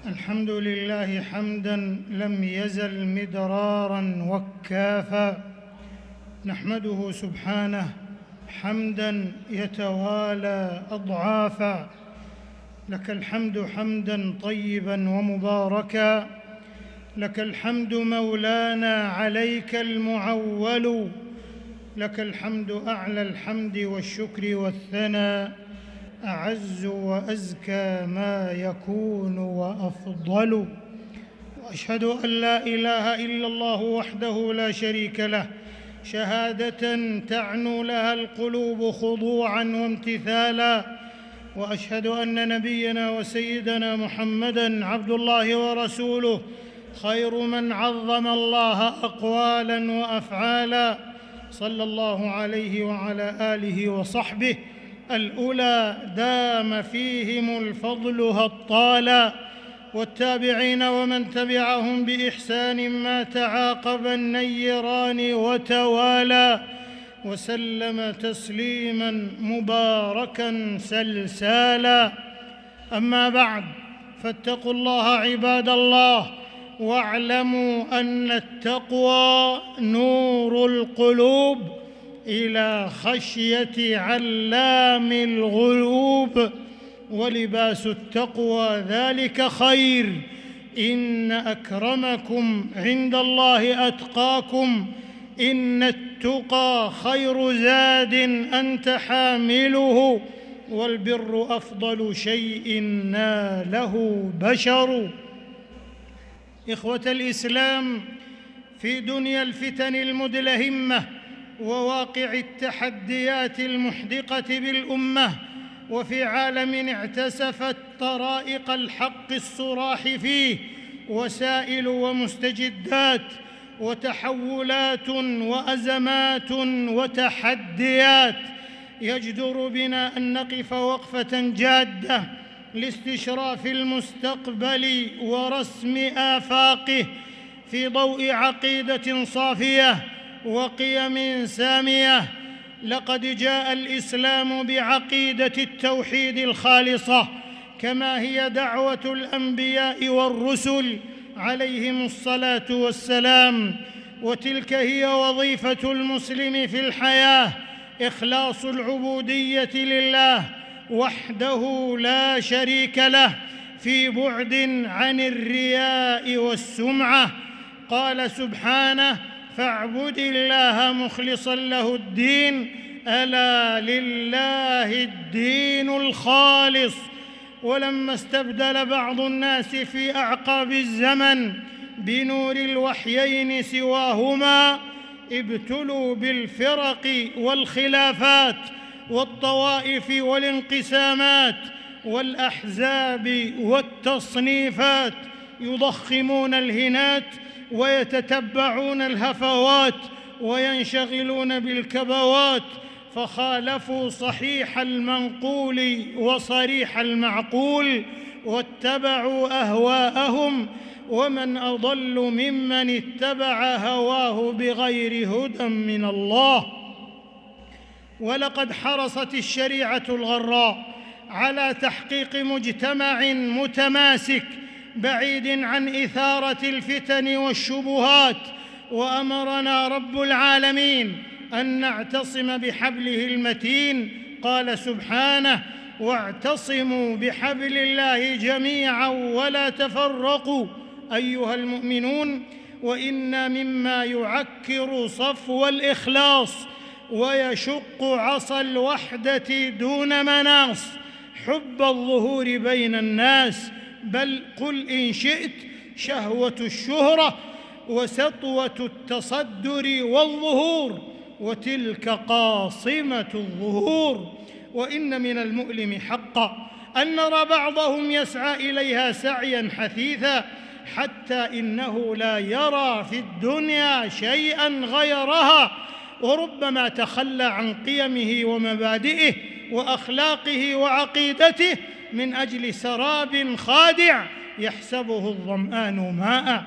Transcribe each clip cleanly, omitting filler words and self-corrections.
الحمد لله حمداً لم يزل مدراراً وكافاً، نحمده سبحانه حمداً يتوالى أضعافاً. لك الحمد حمداً طيباً ومباركاً، لك الحمد مولانا عليك المعول، لك الحمد أعلى الحمد والشكر والثناء، أعز وأزكى ما يكون وأفضل. وأشهد أن لا إله إلا الله وحده لا شريك له، شهادة تعنو لها القلوب خضوعاً وامتثالاً. وأشهد أن نبينا وسيدنا محمداً عبد الله ورسوله، خير من عظم الله أقوالاً وأفعالاً، صلى الله عليه وعلى آله وصحبه الأولى دام فيهم الفضل هطالا، والتابعين ومن تبعهم بإحسان ما تعاقب النيران وتوالى، وسلم تسليماً مباركاً سلسالا. أما بعد، فاتقوا الله عباد الله، واعلموا أن التقوى نور القلوب إلى خشية علام الغيوب، ولباس التقوى ذلك خير. إن أكرمكم عند الله أتقاكم، إن التقى خير زاد أنت حامله، والبر أفضل شيء ناله بشر. إخوة الإسلام، في دنيا الفتن المدلهمة وواقع التحديات المحدقة بالأمة، وفي عالم اعتسفت طرائق الحق الصراح فيه وسائل ومستجدات وتحولات وأزمات وتحديات، يجدر بنا أن نقف وقفة جادة لاستشراف المستقبل ورسم آفاقه في ضوء عقيدة صافية وقيم سامية. لقد جاء الإسلام بعقيدة التوحيد الخالصة، كما هي دعوة الأنبياء والرسل عليهم الصلاة والسلام، وتلك هي وظيفة المسلم في الحياة، إخلاص العبودية لله وحده لا شريك له، في بعد عن الرياء والسمعة. قال سبحانه: فاعبد الله مخلصاً له الدين، ألا لله الدين الخالص. ولما استبدل بعض الناس في أعقاب الزمن بنور الوحيين سواهما، ابتلوا بالفرق والخلافات والطوائف والانقسامات والأحزاب والتصنيفات، يضخمون الهنات ويتتبعون الهفوات وينشغلون بالكبوات، فخالفوا صحيح المنقول وصريح المعقول واتبعوا أهواءهم، ومن أضل ممن اتبع هواه بغير هدى من الله. ولقد حرصت الشريعة الغراء على تحقيق مجتمع متماسك بعيد عن إثارة الفتن والشبهات، وأمرنا رب العالمين أن نعتصم بحبله المتين. قال سبحانه: واعتصموا بحبل الله جميعا ولا تفرقوا أيها المؤمنون. وإن مما يعكر صفو الإخلاص ويشق عصا الوحدة دون مناص حب الظهور بين الناس، بل قل إن شئت شهوة الشهرة وسطوة التصدر والظهور، وتلك قاصمة الظهور. وإن من المؤلم حقا أن نرى بعضهم يسعى إليها سعياً حثيثاً، حتى إنه لا يرى في الدنيا شيئاً غيرها، وربما تخلى عن قيمه ومبادئه وأخلاقه وعقيدته من أجل سراب خادع يحسبه الظمآن ماءً.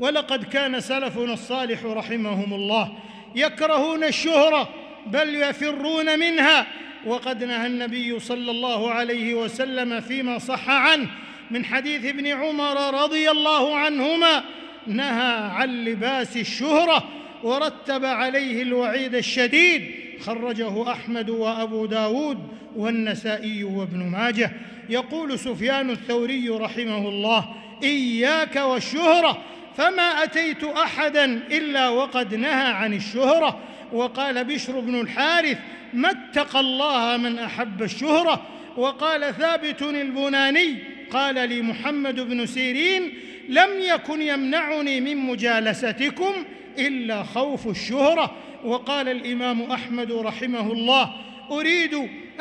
ولقد كان سلفنا الصالح رحمهم الله يكرهون الشهرة، بل يفرون منها، وقد نهى النبي صلى الله عليه وسلم فيما صح عنه من حديث ابن عمر رضي الله عنهما، نهى عن لباس الشهرة ورتب عليه الوعيد الشديد، خرجه أحمد وأبو داود والنسائي وابن ماجه. يقول سفيان الثوري رحمه الله: إياك والشهرة، فما أتيت أحدا إلا وقد نهى عن الشهرة. وقال بشر بن الحارث: ما اتقى الله من أحب الشهرة. وقال ثابت البناني: قال لي محمد بن سيرين: لم يكن يمنعني من مجالستكم إلا خوف الشهرة. وقال الإمام أحمد رحمه الله: أريد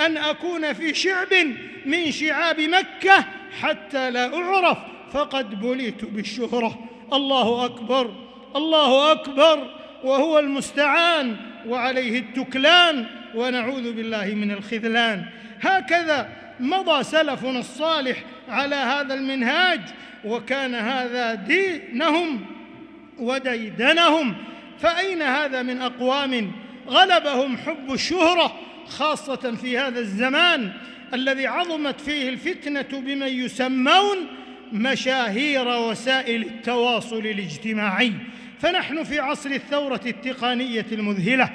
أن أكون في شعب من شعاب مكة حتى لا أعرف، فقد بليت بالشهرة. الله أكبر، الله أكبر، وهو المستعان وعليه التكلان، ونعوذ بالله من الخذلان. هكذا مضى سلفنا الصالح على هذا المنهاج، وكان هذا دينهم وديدنهم. فأين هذا من أقوام غلبهم حب الشهرة، خاصة في هذا الزمان الذي عظمت فيه الفتنة بمن يسمون مشاهير وسائل التواصل الاجتماعي. فنحن في عصر الثورة التقنية المذهلة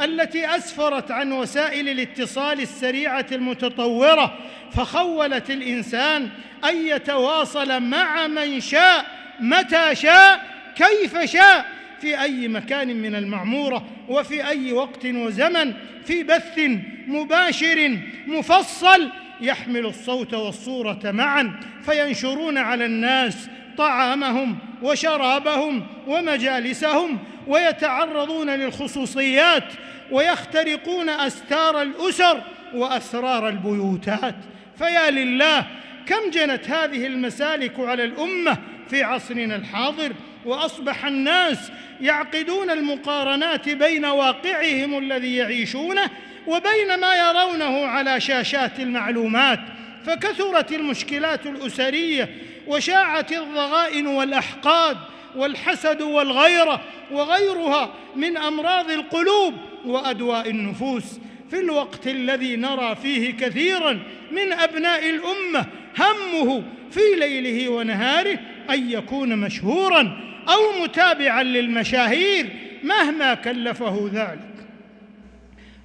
التي أسفرت عن وسائل الاتصال السريعة المتطورة، فخولت الإنسان أن يتواصل مع من شاء متى شاء كيف شاء في أي مكان من المعمورة وفي أي وقت وزمن، في بث مباشر مفصل يحمل الصوت والصورة معا، فينشرون على الناس طعامهم وشرابهم ومجالسهم، ويتعرضون للخصوصيات، ويخترقون أستار الأسر وأسرار البيوتات. فيا لله، كم جنت هذه المسالك على الأمة في عصرنا الحاضر، وأصبح الناس يعقدون المقارنات بين واقعهم الذي يعيشونه وبين ما يرونه على شاشات المعلومات. فكثرت المشكلات الأسرية، وشاعت الضغائن والأحقاد والحسد والغيرة وغيرها من أمراض القلوب وأدواء النفوس، في الوقت الذي نرى فيه كثيراً من أبناء الأمة همه في ليله ونهاره أن يكون مشهوراً أو متابعاً للمشاهير مهما كلفه ذلك،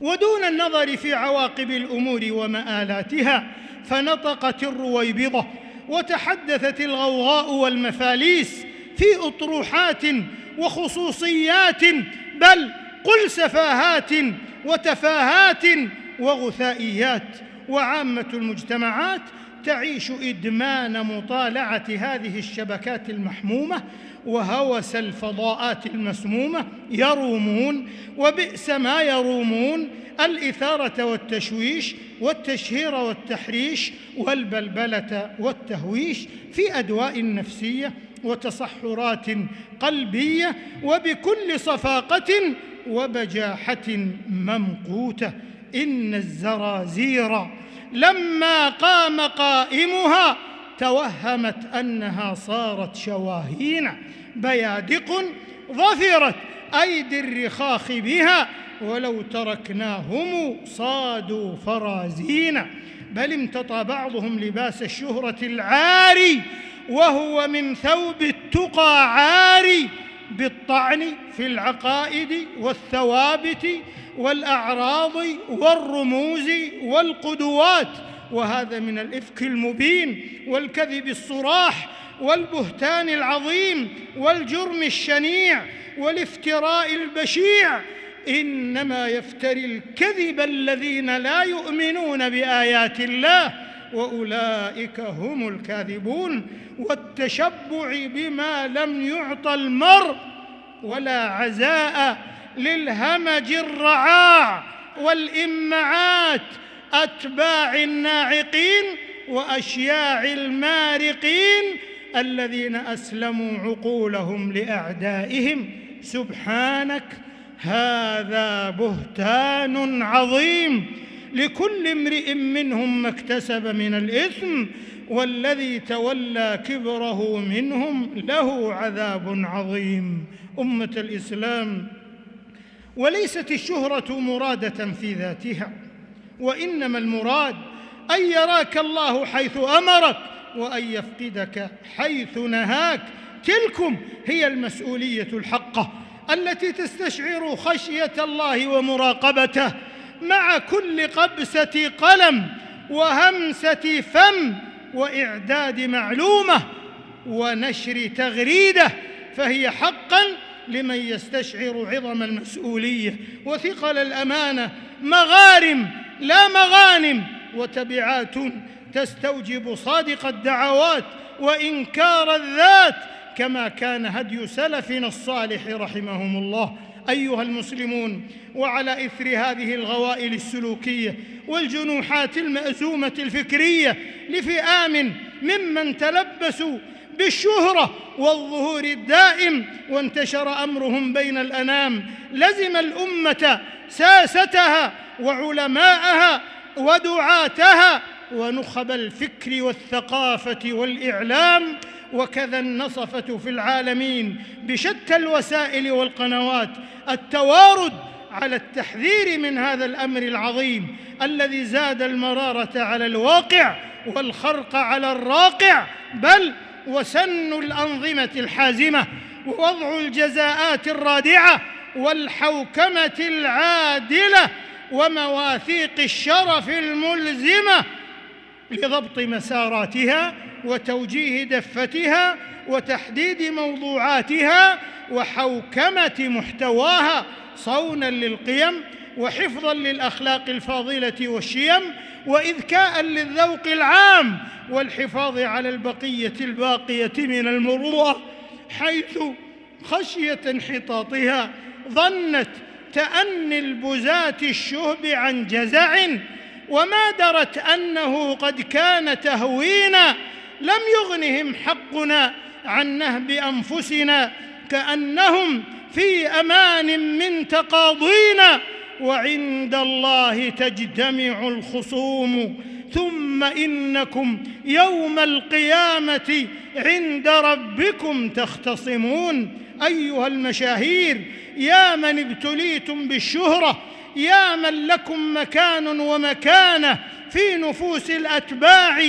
ودون النظر في عواقب الأمور ومآلاتها. فنطقت الرويبضة وتحدثت الغوغاء والمفاليس في أطروحات وخصوصيات، بل قل سفاهات وتفاهات وغثائيات. وعامة المجتمعات تعيش إدمان مطالعة هذه الشبكات المحمومة وهوس الفضاءات المسمومة، يرومون وبئس ما يرومون الإثارة والتشويش والتشهير والتحريش والبلبلة والتهويش في أدواء نفسية وتصحرات قلبية، وبكل صفاقة وبجاحة ممقوتة. إن الزرازير لما قام قائمها توهمت أنها صارت شواهين، بيادق ظفرت أيدي الرخاخ بها، ولو تركناهم صادوا فرازين. بل امتطى بعضهم لباس الشهرة العاري، وهو من ثوب التقى عاري، بالطعن في العقائد والثوابت والأعراض والرموز والقدوات. وهذا من الإفك المبين والكذب الصراح والبهتان العظيم والجرم الشنيع والافتراء البشيع. إنما يفتري الكذب الذين لا يؤمنون بآيات الله، وأولئك هم الكاذبون. والتشبع بما لم يعط المرء ولا عزاء للهمج الرعاع والإمعات أتباع الناعقين وأشياع المارقين الذين أسلموا عقولهم لأعدائهم. سبحانك، هذا بهتان عظيم، لكل امرئ منهم ما اكتسب من الإثم، والذي تولى كبره منهم له عذاب عظيم. أمة الإسلام، وليست الشهرة مرادة في ذاتها، وإنما المراد أن يراك الله حيث أمرك وأن يفقدك حيث نهاك. تلكم هي المسؤولية الحقة التي تستشعر خشية الله ومراقبته مع كل قبسة قلم وهمسة فم وإعداد معلومة ونشر تغريدة، فهي حقاً لمن يستشعر عظم المسؤولية وثقل الأمانة مغارم لا مغانم وتبعات تستوجب صادق الدعوات وإنكار الذات، كما كان هدي سلفنا الصالح رحمهم الله. أيها المسلمون، وعلى إثر هذه الغوائل السلوكية والجنوحات المأزومة الفكرية لفئام ممن تلبسوا بالشهرة والظهور الدائم وانتشر أمرهم بين الأنام، لزم الأمة ساستها وعلماءها ودعاتها ونخب الفكر والثقافة والإعلام، وكذا النصفة في العالمين بشتى الوسائل والقنوات التوارد على التحذير من هذا الأمر العظيم الذي زاد المرارة على الواقع والخرق على الراقع، بل وسن الأنظمة الحازمة ووضع الجزاءات الرادعة والحوكمة العادلة ومواثيق الشرف الملزمة لضبط مساراتها وتوجيه دفتها وتحديد موضوعاتها وحوكمة محتواها صونا للقيم وحفظا للأخلاق الفاضلة والشيم وإذكاء للذوق العام والحفاظ على البقية الباقية من المروءة، حيث خشية انحطاطها ظنت تأني البزاة الشهب عن جزع، وما درت أنه قد كان تهوينا لم يغنهم حقنا عن نهب أنفسنا، كأنهم في أمان من تقاضينا، وعند الله تجتمع الخصوم ثم إنكم يوم القيامة عند ربكم تختصمون. أيها المشاهير، يا من ابتليتم بالشهرة، يا من لكم مكان ومكانة في نفوس الأتباع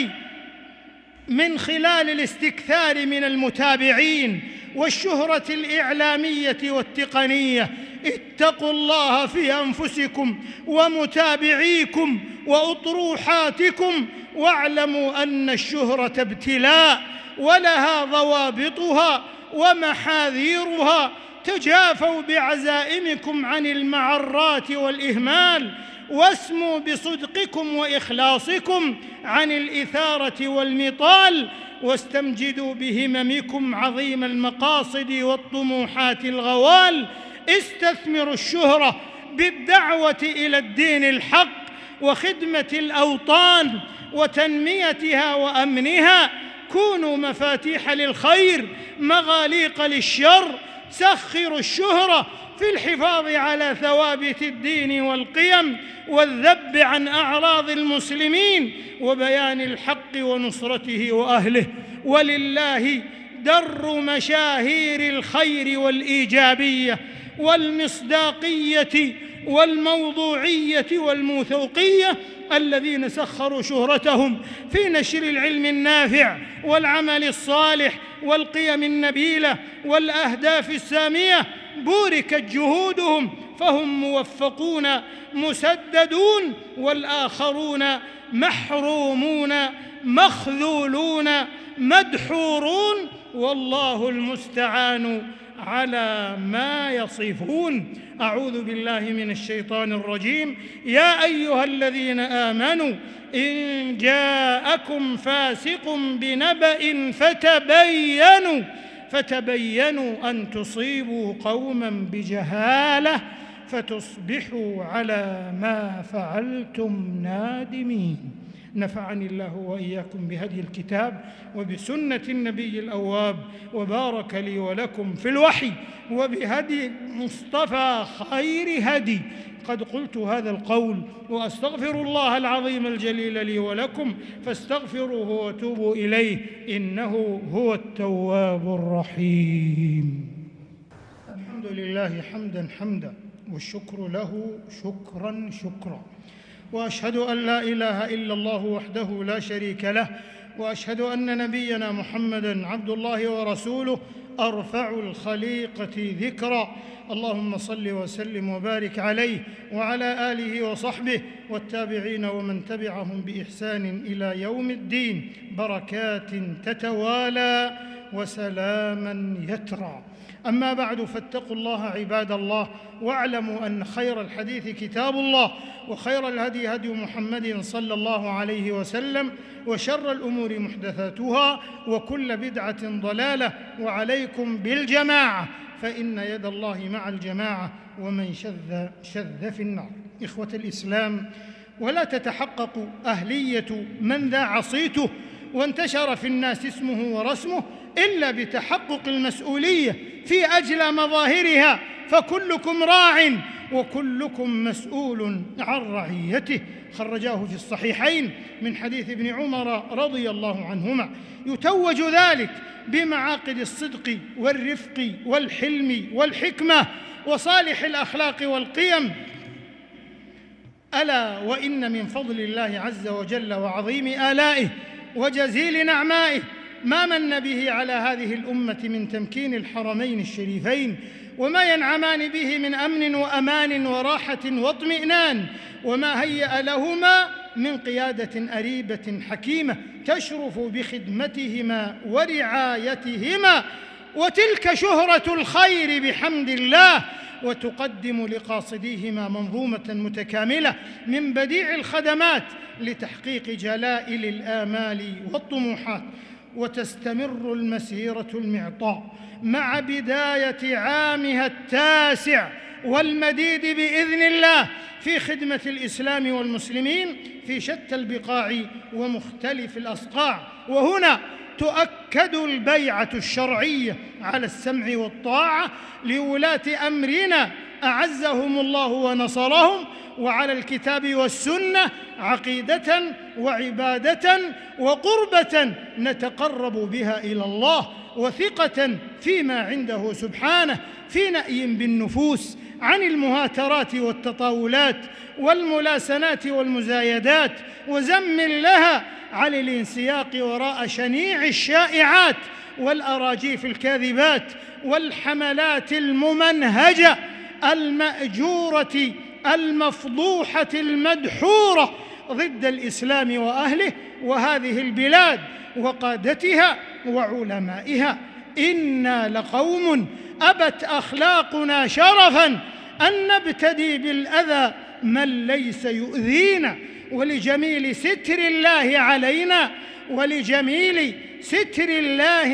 من خلال الاستكثار من المتابعين والشهرة الإعلامية والتقنية، اتقوا الله في أنفسكم ومتابعيكم وأطروحاتكم، واعلموا أن الشهرة ابتلاء ولها ضوابطها ومحاذيرها. تجافوا بعزائمكم عن المعرات والإهمال، واسموا بصدقكم وإخلاصكم عن الإثارة والمطال، واستمجدوا بهممكم عظيم المقاصد والطموحات الغوال. استثمروا الشهرة بالدعوة إلى الدين الحق وخدمة الأوطان وتنميتها وأمنها. كونوا مفاتيح للخير مغاليق للشر. سخروا الشهرة في الحفاظ على ثوابت الدين والقيم والذب عن أعراض المسلمين وبيان الحق ونصرته وأهله. ولله در مشاهير الخير والإيجابية والمصداقية والموضوعية والموثوقية الذين سخروا شهرتهم في نشر العلم النافع والعمل الصالح والقيم النبيلة والأهداف السامية. بوركت جهودهم فهم موفقون مسددون، والآخرون محرومون مخذولون مدحورون، والله المستعان على ما يصفون. أعوذ بالله من الشيطان الرجيم. يا أيها الذين آمنوا إن جاءكم فاسق بنبأ فتبينوا أن تصيبوا قوما بجهالة فتصبحوا على ما فعلتم نادمين. نفعني الله وإياكم بهدي الكتاب وبسنة النبي الأواب، وبارك لي ولكم في الوحي وبهدي مصطفى خير هدي. قد قلت هذا القول وأستغفر الله العظيم الجليل لي ولكم، فاستغفروه وتوبوا إليه إنه هو التواب الرحيم. الحمد لله حمدا حمدا، والشكر له شكرا شكرا، وأشهد أن لا إله إلا الله وحده لا شريك له، وأشهد أن نبينا محمدًا عبد الله ورسوله أرفع الخليقة ذكرًا. اللهم صل وسلم وبارك عليه وعلى آله وصحبه والتابعين ومن تبعهم بإحسان إلى يوم الدين، بركات تتوالى وسلاما يترى. أما بعد، فاتقوا الله عباد الله، واعلموا أن خير الحديث كتاب الله، وخير الهدي هدي محمد صلى الله عليه وسلم، وشر الأمور محدثاتها، وكل بدعة ضلالة، وعليكم بالجماعة فإن يد الله مع الجماعة، ومن شذ في النار. إخوة الإسلام، ولا تتحقق أهلية من ذا عصيته وانتشر في الناس اسمه ورسمه إلا بتحقق المسؤولية في أجلى مظاهرها، فكلكم راع وكلكم مسؤول عن رعيته. خرجاه في الصحيحين من حديث ابن عمر رضي الله عنهما، يتوج ذلك بمعاقد الصدق والرفق والحلم والحكمة وصالح الأخلاق والقيم. ألا وإن من فضل الله عز وجل وعظيم آلائه وجزيل نعمائه ما من به على هذه الأمة من تمكين الحرمين الشريفين، وما ينعمان به من أمن وأمان وراحة واطمئنان، وما هيأ لهما من قيادة أريبة حكيمة تشرف بخدمتهما ورعايتهما، وتلك شهرة الخير بحمد الله، وتقدم لقاصديهما منظومة متكاملة من بديع الخدمات لتحقيق جلائل الآمال والطموحات. وتستمر المسيرة المعطاء مع بداية عامها التاسع والمديد بإذن الله في خدمة الإسلام والمسلمين في شتى البقاع ومختلف الأصقاع. وهنا تؤكد البيعة الشرعية على السمع والطاعة لولاة أمرنا أعزهم الله ونصرهم، وعلى الكتاب والسنة عقيدة وعبادة وقربة نتقرب بها إلى الله، وثقة فيما عنده سبحانه في نأي بالنفوس عن المهاترات والتطاولات والملاسنات والمزايدات، وزم لها عن الانسياق وراء شنيع الشائعات والأراجيف الكاذبات والحملات الممنهجة المأجورة المفضوحة المدحورة ضد الإسلام وأهله وهذه البلاد وقادتها وعلمائها. إنا لقوم أبت أخلاقنا شرفاً أن نبتدي بالأذى من ليس يؤذينا، ولجميل ستر الله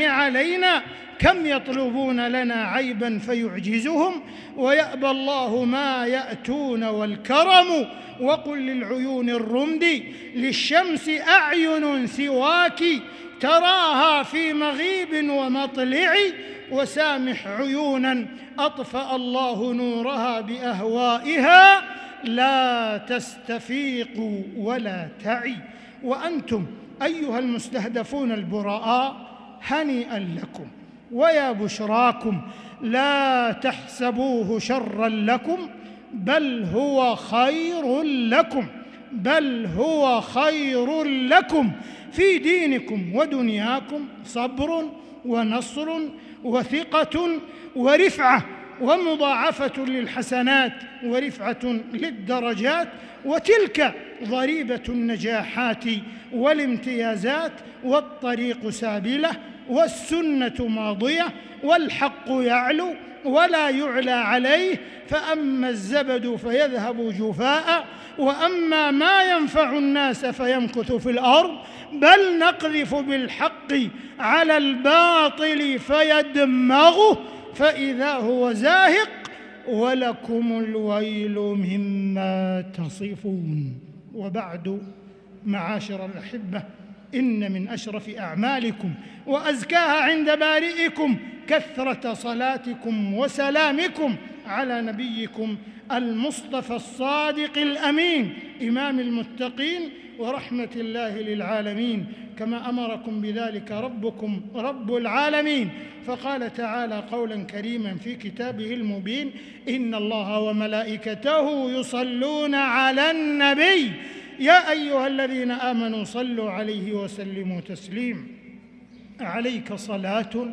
علينا كم يطلبون لنا عيباً فيعجزهم، ويأبى الله ما يأتون والكرم. وقل للعيون الرمد للشمس أعين سواك تراها في مغيب ومطلع، وسامح عيوناً أطفأ الله نورها بأهوائها لا تستفيق ولا تعي. وأنتم أيها المستهدفون البراء هنيئا لكم ويا بشراكم، لا تحسبوه شرا لكم بل هو خير لكم في دينكم ودنياكم، صبر ونصر وثقة ورفعة ومضاعفة للحسنات ورفعة للدرجات، وتلك ضريبة النجاحات والامتيازات، والطريق سابلة والسنة ماضية والحق يعلو ولا يعلى عليه، فأما الزبد فيذهب جفاء، وأما ما ينفع الناس فيمكث في الأرض، بل نقذف بالحق على الباطل فيدمغه فإذا هو زاهق، ولكم الويل مما تصفون. وبعد، معاشر الأحبة، إن من أشرف أعمالكم وأزكاها عند بارئكم كثرة صلاتكم وسلامكم على نبيكم المصطفى الصادق الأمين إمام المتقين ورحمة الله للعالمين، كما أمركم بذلك ربكم رب العالمين. فقال تعالى قولا كريما في كتابه المبين: إن الله وملائكته يصلون على النبي يا أيها الذين آمنوا صلوا عليه وسلموا تسليما. عليك صلاة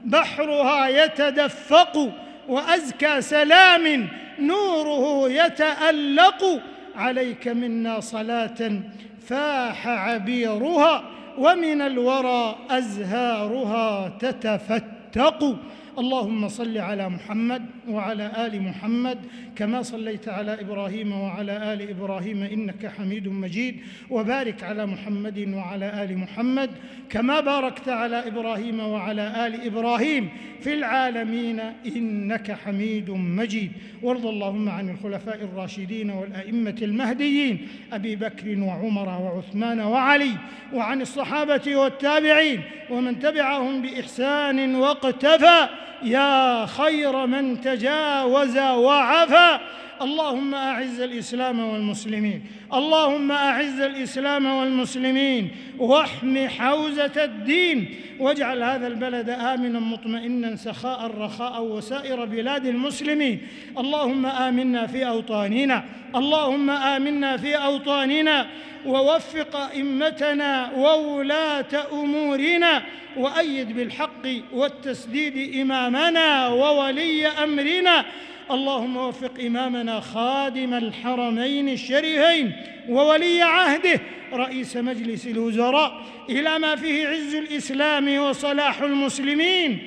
بحرها يتدفق وأزكى سلام نوره يتألق، عليك منا صلاة فاح عبيرها ومن الورى أزهارها تتفتق. اللهم صل على محمد وعلى آل محمد كما صليت على إبراهيم وعلى آل إبراهيم إنك حميد مجيد، وبارك على محمد وعلى آل محمد كما باركت على إبراهيم وعلى آل إبراهيم في العالمين إنك حميد مجيد. وارض اللهم عن الخلفاء الراشدين والأئمة المهديين أبي بكر وعمر وعثمان وعلي، وعن الصحابة والتابعين ومن تبعهم بإحسان واقتفى يا خير من تجاوز وعفى. اللهم أعز الإسلام والمسلمين، اللهم أعز الإسلام والمسلمين واحم حوزة الدين، واجعل هذا البلد آمنا مطمئنا سخاء رخاء وسائر بلاد المسلمين. اللهم آمنا في أوطاننا، اللهم آمنا في أوطاننا، ووفق أئمتنا وولاة أمورنا، وأيد بالحق والتسديد إمامنا وولي أمرنا. اللهم وفق إمامنا خادم الحرمين الشريفين وولي عهده رئيس مجلس الوزراء إلى ما فيه عز الإسلام وصلاح المسلمين،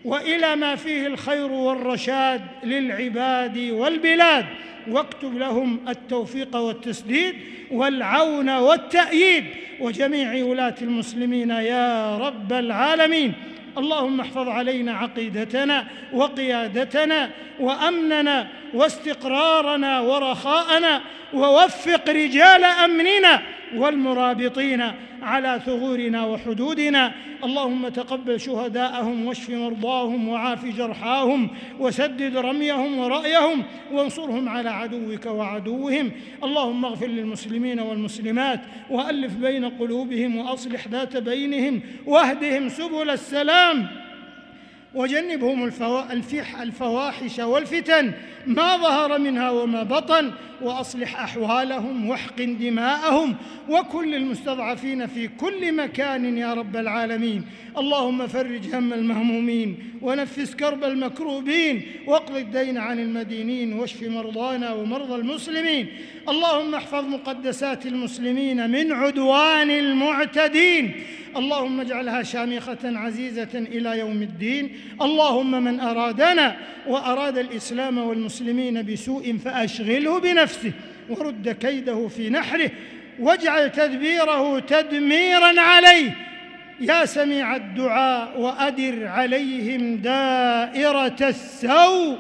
وإلى ما فيه الخير والرشاد للعباد والبلاد، واكتب لهم التوفيق والتسديد والعون والتأييد، وجميع ولاة المسلمين يا رب العالمين. اللهم احفظ علينا عقيدتنا وقيادتنا وأمننا واستقرارنا ورخاءنا، ووفق رجال أمننا والمرابطين على ثغورنا وحدودنا. اللهم تقبل شهداءهم واشف مرضاهم وعاف جرحاهم وسدد رميهم ورأيهم وانصرهم على عدوك وعدوهم. اللهم اغفر للمسلمين والمسلمات وألف بين قلوبهم وأصلح ذات بينهم واهدهم سبل السلام، وجنبهم الفواحش والفتن ما ظهر منها وما بطن، وأصلح أحوالهم واحقن دماءهم، وكل المستضعفين في كل مكان يا رب العالمين. اللهم فرج هم المهمومين ونفس كرب المكروبين واقض الدين عن المدينين واشف مرضانا ومرضى المسلمين. اللهم احفظ مقدسات المسلمين من عدوان المعتدين. اللهم اجعلها شامخة عزيزة إلى يوم الدين. اللهم من أرادنا وأراد الإسلام والمسلمين بسوء فأشغله بنفسه ورد كيده في نحره، واجعل تدبيره تدميرا عليه يا سميع الدعاء، وأدر عليهم دائرة السوء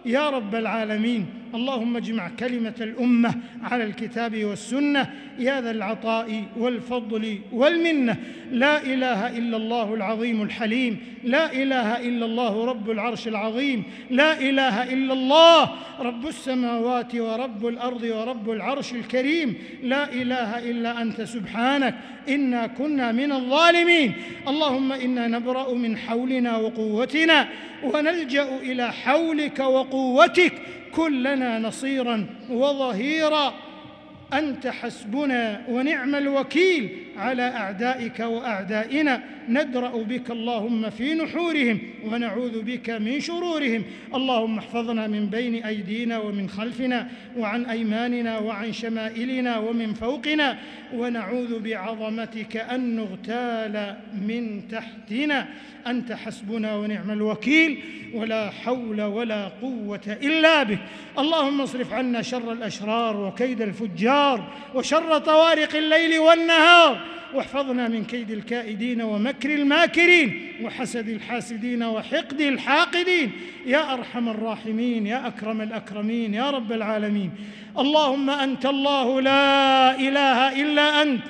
يا رب العالمين. اللهم اجمع كلمة الأمة على الكتاب والسنة يا ذا العطاء والفضل والمنة. لا إله إلا الله العظيم الحليم، لا إله إلا الله رب العرش العظيم، لا إله إلا الله رب السماوات ورب الأرض ورب العرش الكريم، لا إله إلا أنت سبحانك إنا كنا من الظالمين. اللهم إنا نبرأ من حولنا وقوتنا ونلجأ إلى حولك وقوتك، كن لنا نصيرا وظهيرا، أنت حسبنا ونعم الوكيل على أعدائك وأعدائنا. ندرأ بك اللهم في نحورهم ونعوذ بك من شرورهم. اللهم احفظنا من بين أيدينا ومن خلفنا وعن أيماننا وعن شمائلنا ومن فوقنا، ونعوذ بعظمتك أن نغتال من تحتنا. أنت حسبنا ونعم الوكيل، ولا حول ولا قوة إلا بك. اللهم اصرف عنا شر الأشرار وكيد الفجار وشر طوارق الليل والنهار، واحفظنا من كيد الكائدين ومكر الماكرين وحسد الحاسدين وحقد الحاقدين يا أرحم الراحمين يا أكرم الأكرمين يا رب العالمين. اللهم أنت الله لا إله إلا أنت،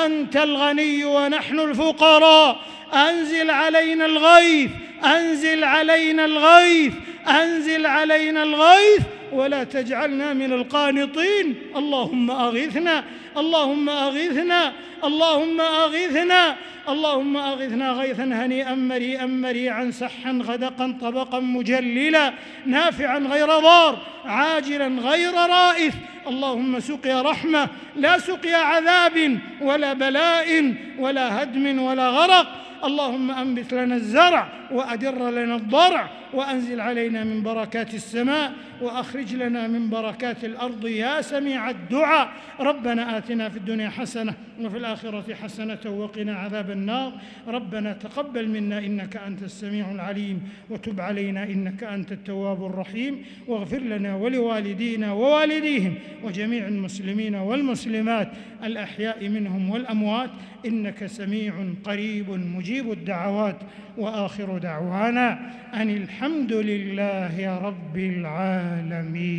أنت الغني ونحن الفقراء. أنزل علينا الغيث، أنزل علينا الغيث، أنزل علينا الغيث ولا تجعلنا من القانطين. اللهم أغثنا، اللهم أغثنا، اللهم أغثنا، اللهم أغثنا غيثا هنيئا مريئا مريعا سحا غدقا طبقا مجللا نافعا غير ضار عاجلا غير رائث. اللهم سقيا رحمة لا سقيا عذاب ولا بلاء ولا هدم ولا غرق. اللهم أنبت لنا الزرع وأدر لنا الضرع وأنزل علينا من بركات السماء وأخرج لنا من بركات الأرض يا سميع الدعاء. ربنا آتنا في الدنيا حسنة وفي الآخرة حسنة وقنا عذاب النار. ربنا تقبل منا إنك أنت السميع العليم وتب علينا إنك أنت التواب الرحيم. واغفر لنا ولوالدينا ووالديهم وجميع المسلمين والمسلمات الأحياء منهم والأموات إنك سميع قريب مجيب الدعوات. وآخر دعوانا أن الحمد لله رب العالمين.